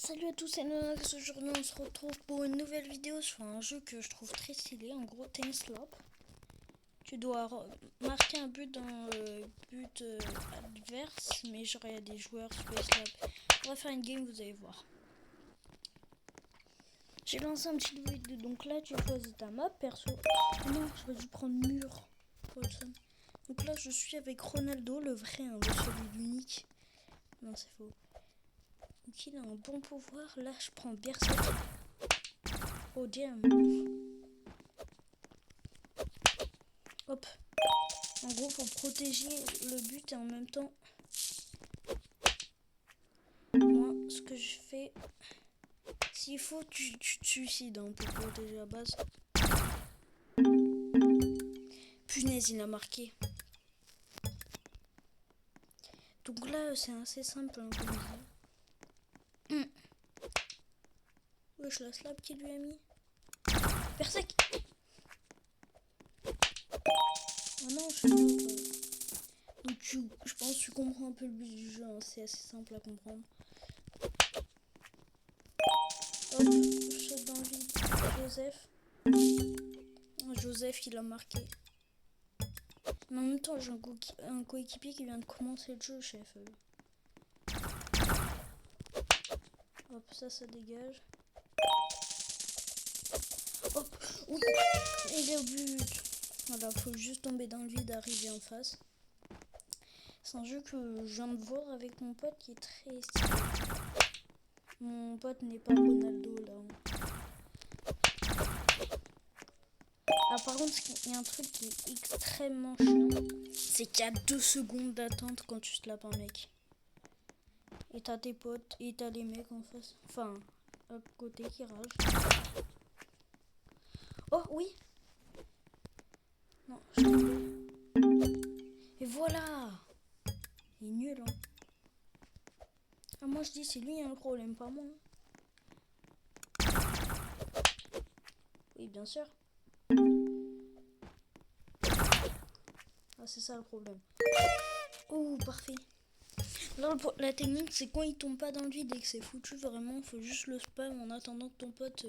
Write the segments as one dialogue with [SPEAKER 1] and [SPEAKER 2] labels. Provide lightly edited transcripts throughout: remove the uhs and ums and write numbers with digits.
[SPEAKER 1] Salut à tous, c'est Nonox. Aujourd'hui on se retrouve pour une nouvelle vidéo sur un jeu que je trouve très stylé. En gros, Ten Slop. Tu dois marquer un but dans le but adverse, mais genre il y a des joueurs Space Slop. On va faire une game, vous allez voir. J'ai lancé un petit vidéo, donc là tu choisis ta map perso. Oh non, j'aurais dû prendre mur. Donc là je suis avec Ronaldo, le vrai, hein, le seul et l'unique. Non, c'est faux. Donc il a un bon pouvoir. Là je prends Berserk. Oh damn. Hop. En gros, faut protéger le but et en même temps, moi, ce que je fais, s'il faut, tu te suicides hein, pour protéger la base. Punaise, il a marqué. Donc là, c'est assez simple, hein, comme ça. Wesh, la slap qui lui a mis. Persec. Oh non, je sais pas. Donc je pense que tu comprends un peu le but du jeu, hein, c'est assez simple à comprendre. Hop, je saute dans le vide. Joseph. Joseph, il a marqué. Mais en même temps, j'ai un coéquipier qui vient de commencer le jeu, chef. Hop, ça dégage. Hop, oui, il est au but. Voilà, faut juste tomber dans le vide, arriver en face. C'est un jeu que je viens de voir avec mon pote qui est très stylé. Mon pote n'est pas Ronaldo là. Ah, par contre, il y a un truc qui est extrêmement chiant, c'est qu'il y a 2 secondes d'attente quand tu slaps un mec. Et t'as tes potes et t'as les mecs en face. Enfin, à côté qui ragent. Oh oui. Non, je tombé. Et voilà. Il est nul hein. Ah, moi je dis c'est lui le problème, pas moi. Oui, bien sûr. Ah, c'est ça le problème. Oh, parfait. Alors, la technique, c'est quand il tombe pas dans le vide et que c'est foutu, vraiment, faut juste le spam en attendant que ton pote.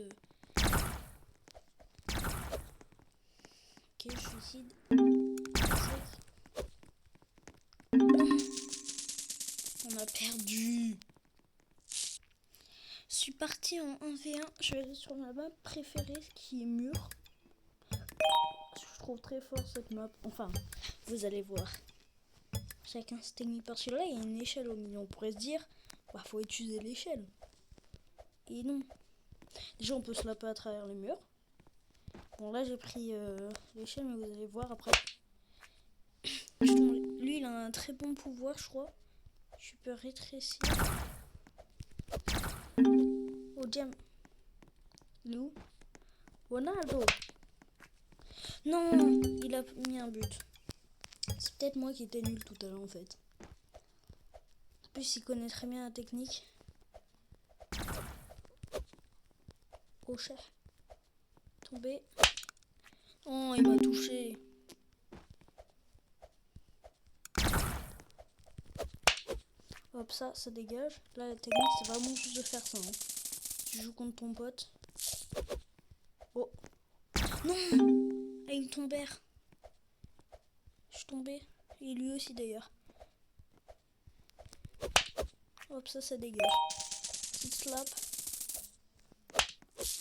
[SPEAKER 1] Ok, je suicide. On a perdu. Je suis parti en 1v1. Je vais aller sur ma map préférée qui est mur. Je trouve très fort cette map. Enfin, vous allez voir. Chacun se technique par celui-là. Il y a une échelle au milieu. On pourrait se dire, bah faut utiliser l'échelle. Et non. Déjà, on peut se laper à travers les murs. Bon, là j'ai pris l'échelle, mais vous allez voir après. Lui, il a un très bon pouvoir, je crois. Je peux rétrécir. Oh, diam. Lou. Ronaldo. Non, il a mis un but. C'est peut-être moi qui étais nul tout à l'heure en fait. En plus, il connaît très bien la technique. Oh, chef. Tombé. Oh, il m'a touché. Hop, ça dégage. Là, la technique, c'est vraiment juste de faire ça. Hein. Tu joues contre ton pote. Oh. Non. Ah, il me tombait. Je suis tombé. Et lui aussi d'ailleurs. Hop, ça dégage. Petite slap.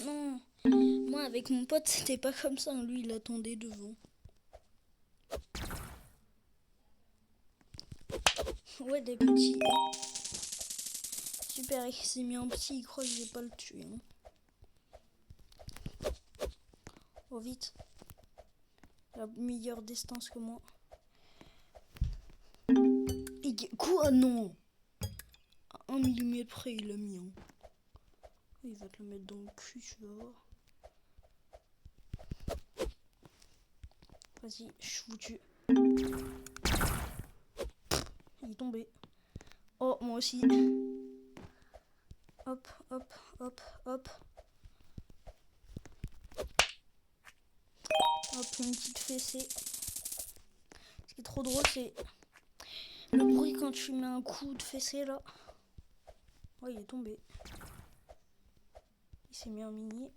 [SPEAKER 1] Non. Moi, avec mon pote, c'était pas comme ça. Lui, il attendait devant. Ouais, des petits. Super, il s'est mis en petit. Il croit que je vais pas le tuer. Hein. Oh, vite. La meilleure distance que moi. Et quoi? Non. À 1 mm près, il l'a mis. Hein. Il va te le mettre dans le cul, tu vas voir. Vas-y, je suis foutu. Il est tombé. Oh, moi aussi. Hop, hop, hop, hop. Hop, une petite fessée. Ce qui est trop drôle, c'est le bruit quand tu mets un coup de fessée là. Oh, il est tombé. s'est mis en mini.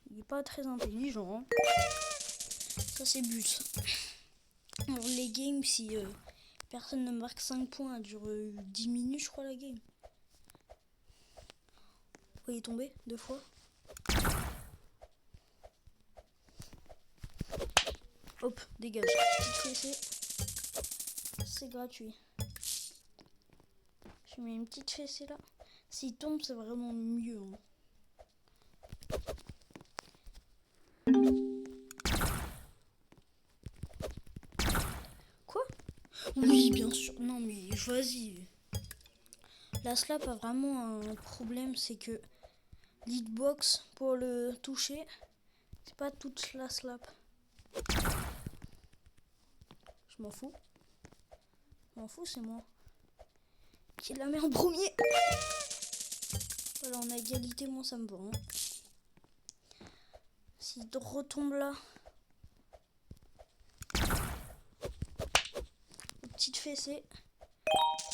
[SPEAKER 1] Il est pas très intelligent. Hein. Ça c'est but. Alors, les games, si personne ne marque 5 points, elle dure 10 minutes, je crois, la game. Oh, il est tombé 2 fois. Hop, dégage. Petite fessée. C'est gratuit. Je mets une petite fessée là. S'il tombe, c'est vraiment mieux. Hein. Quoi? Oui, bien sûr. Non, mais vas-y. La slap a vraiment un problème, c'est que l'hitbox, pour le toucher, c'est pas toute la slap. Je m'en fous. Je m'en fous, c'est moi qui la met en premier. Voilà, on a égalité, moi ça me va. Hein. S'il retombe là. Petite fessée.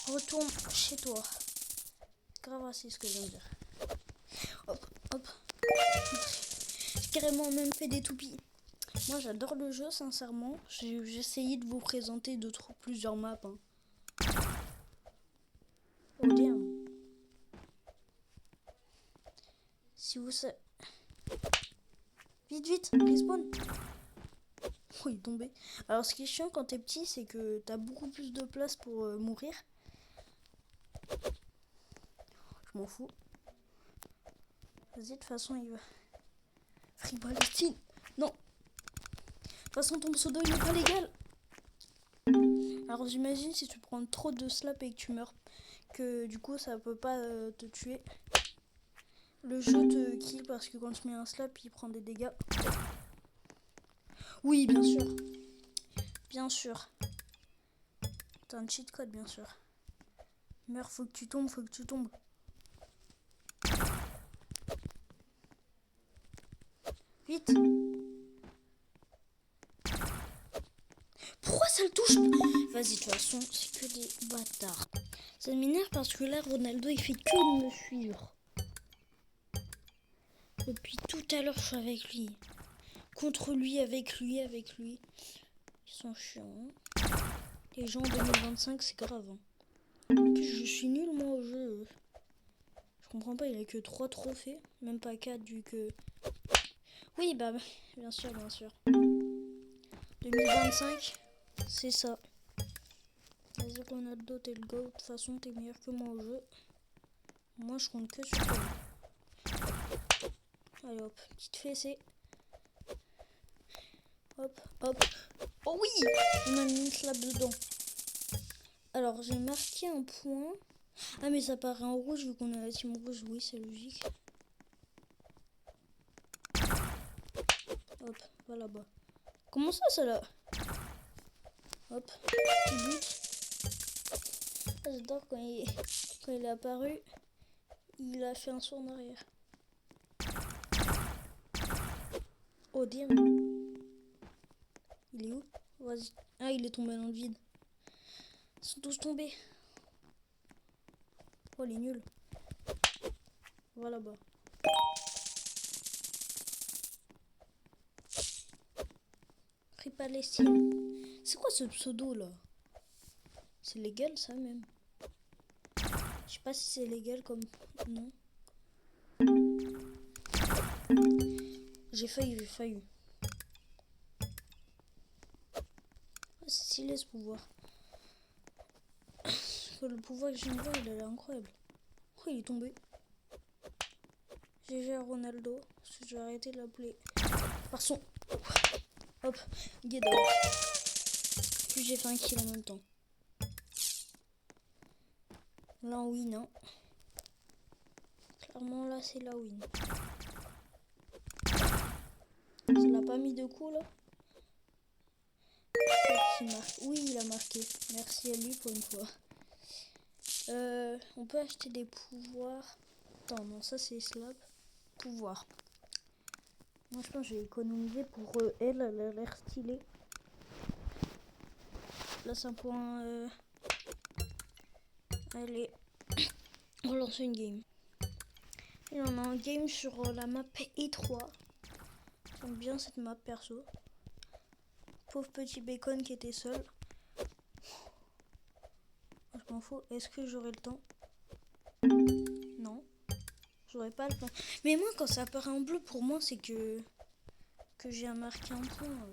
[SPEAKER 1] Retourne chez toi. Grave, c'est ce que je viens de dire. Hop, hop. J'ai carrément même fait des toupies. Moi j'adore le jeu, sincèrement. J'ai essayé de vous présenter plusieurs maps. Hein. Oh damn. Si vous savez... Vite, vite, respawn. Oh, il est tombé. Alors ce qui est chiant quand t'es petit, c'est que t'as beaucoup plus de place pour mourir. Je m'en fous. Vas-y, de toute façon, il va... Free Palestine. Non. De toute façon, ton pseudo, il n'est pas légal. Alors j'imagine si tu prends trop de slap et que tu meurs, que du coup ça peut pas te tuer. Le jeu te kill parce que quand tu mets un slap, il prend des dégâts. Oui, bien sûr. Bien sûr. T'as un cheat code, bien sûr. Meurs, faut que tu tombes, faut que tu tombes. Vite. Pourquoi ça le touche? Vas-y, de toute façon, c'est que des bâtards. Ça m'énerve parce que là, Ronaldo, il fait que de me suivre. Depuis tout à l'heure, je suis avec lui. Contre lui, avec lui, avec lui. Ils sont chiants. Les gens en 2025, c'est grave. Hein. En plus, je suis nul, moi, au jeu. Je comprends pas, il a que 3 trophées. Même pas 4, vu que... Oui, bah, bien sûr, bien sûr. 2025, c'est ça. Vas-y, Ronaldo, t'es le go. De toute façon, t'es meilleur que moi au jeu. Moi, je compte que sur toi. Allez, hop, petite fessée. Hop, hop. Oh oui, on a mis une slap dedans. Alors, j'ai marqué un point. Ah, mais ça paraît en rouge vu qu'on a la team rouge. Oui, c'est logique. Hop, va là-bas. Comment ça là? Hop, petit but. Ah, j'adore quand il est apparu. Il a fait un saut en arrière. Oh, damn. Il est où? Vas-y. Ah, il est tombé dans le vide. Ils sont tous tombés. Oh, il est nul. Va là-bas. Free Palestine. C'est quoi ce pseudo là? C'est légal ça même? Je sais pas si c'est légal comme... Non. J'ai failli. Ah, c'est stylé ce pouvoir. Le pouvoir que j'aime voir, il a l'air incroyable. Oh, il est tombé. GG à Ronaldo. Parce que je vais arrêter de l'appeler par son... Hop, get out. Puis j'ai fait un kill en même temps. Là, en win, hein. Clairement, là, c'est la win. Ça l'a pas mis de coup, là? Oui, il a marqué. Merci à lui pour une fois. On peut acheter des pouvoirs. Attends, non, ça c'est slap. Pouvoir. Moi, je pense que j'ai économisé pour elle. Elle a l'air stylée. Là, c'est un point Allez, on relance une game. Et on a un game sur la map E3. J'aime bien cette map perso. Pauvre petit bacon qui était seul. Je m'en fous. Est-ce que j'aurai le temps? Non. J'aurai pas le temps. Mais moi, quand ça apparaît en bleu, pour moi, c'est que j'ai marqué un point.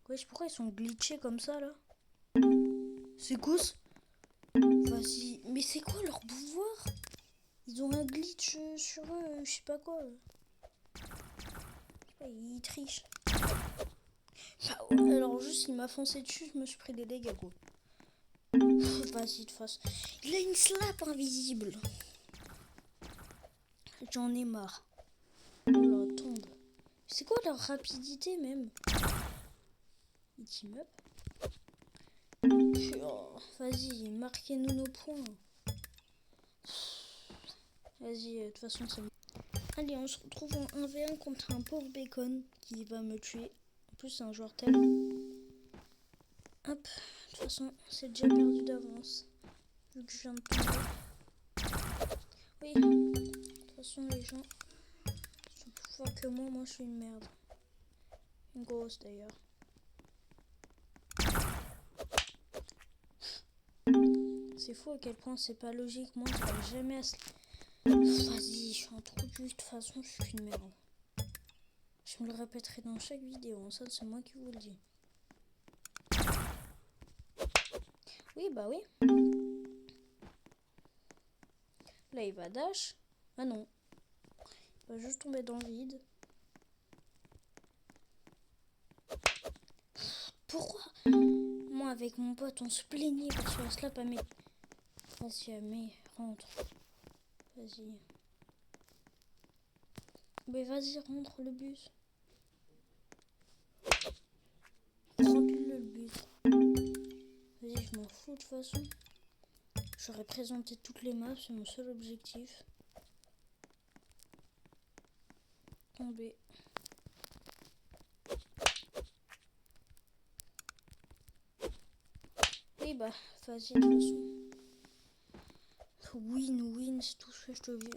[SPEAKER 1] Wesh, pourquoi ils sont glitchés comme ça, là? C'est quoi ça? Vas-y. Mais c'est quoi leur pouvoir? Ils ont un glitch sur eux, je sais pas quoi. Ils trichent. Bah ouais, alors juste, il m'a foncé dessus, je me suis pris des dégâts, quoi. Vas-y, de face. Il a une slap invisible. J'en ai marre. Oh là, tombe. C'est quoi leur rapidité, même? Il team up. Oh, vas-y, marquez-nous nos points. Vas-y, de toute façon, c'est bon. Allez, on se retrouve en 1v1 contre un pauvre bacon qui va me tuer. En plus, c'est un joueur tel. Hop, de toute façon, c'est déjà perdu d'avance. Vu que je viens de tomber. Oui, de toute façon, les gens sont plus forts que moi. Moi, je suis une merde. Une grosse, d'ailleurs. C'est fou à quel point c'est pas logique. Moi, je n'arrive jamais à se... Vas-y, je suis un trou de vue. De toute façon, je suis une merde. Je me le répéterai dans chaque vidéo. Ça, c'est moi qui vous le dis. Oui, bah oui. Là, il va dash. Ah non. Il va juste tomber dans le vide. Pourquoi moi, avec mon pote, on se plaignait parce que la slap a mis... Vas-y, mais rentre. Vas-y. Mais vas-y, rentre le bus. Rentre le bus. Vas-y, je m'en fous de toute façon. J'aurais présenté toutes les maps, c'est mon seul objectif. Tomber. Oui, bah, vas-y, de toute façon. Win, c'est tout ce que je te dis.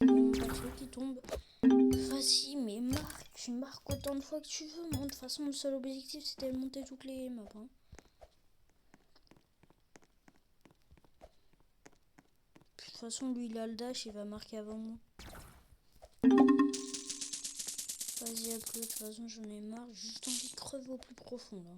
[SPEAKER 1] Il y a mon perso qui tombe. Vas-y, mais marque. Tu marques autant de fois que tu veux. Moi, de toute façon, le seul objectif, c'était de monter toutes les maps. Hein. De toute façon, lui, il a le dash, il va marquer avant moi. Vas-y, à plus. De toute façon, j'en ai marre. J'ai juste envie de crever au plus profond, là.